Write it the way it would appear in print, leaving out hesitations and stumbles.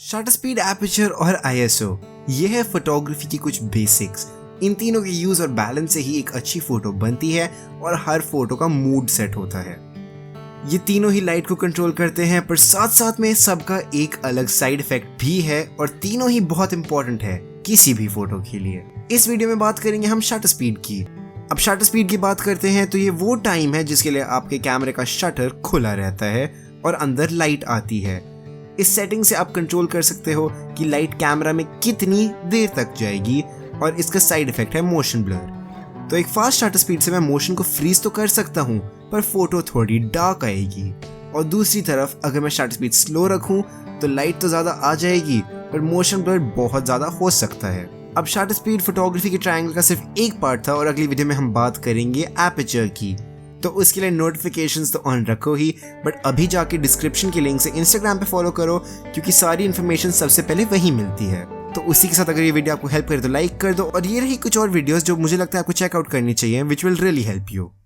Shutter speed, aperture और ISO, ये है फोटोग्राफी की कुछ बेसिक्स। इन तीनों के यूज और बैलेंस से ही एक अच्छी फोटो बनती है और हर फोटो का मूड सेट होता है। ये तीनों ही लाइट को कंट्रोल करते हैं, पर साथ साथ में सबका एक अलग साइड इफेक्ट भी है और तीनों ही बहुत इंपॉर्टेंट है किसी भी फोटो के लिए। इस वीडियो में बात करेंगे हम शटर स्पीड की। अब शटर स्पीड की बात करते हैं तो ये वो टाइम है जिसके लिए आपके कैमरे का शटर खुला रहता है और अंदर लाइट आती है। इस सेटिंग से आप कंट्रोल कर सकते हो कि लाइट कैमरा में कितनी देर तक जाएगी और इसका साइड इफेक्ट है मोशन ब्लर। तो एक फास्ट शटर स्पीड से मैं मोशन को फ्रीज तो कर सकता हूँ, पर फोटो थोड़ी डार्क आएगी। और दूसरी तरफ अगर मैं शटर स्पीड स्लो रखूँ तो लाइट तो ज़्यादा आ जाएगी, पर मोशन ब्लर बहुत ज़्यादा हो सकता है। अब शटर स्पीड फोटोग्राफी के ट्रायंगल का सिर्फ एक पार्ट था और अगली वीडियो में हम बात करेंगे एपर्चर की। तो उसके लिए नोटिफिकेशंस तो ऑन रखो ही, बट अभी जाके डिस्क्रिप्शन के लिंक से इंस्टाग्राम पे फॉलो करो, क्योंकि सारी इन्फॉर्मेशन सबसे पहले वहीं मिलती है। तो उसी के साथ अगर ये वीडियो आपको हेल्प करे तो लाइक कर दो, और ये रही कुछ और वीडियोस जो मुझे लगता है आपको चेकआउट करनी चाहिए, which will really help you.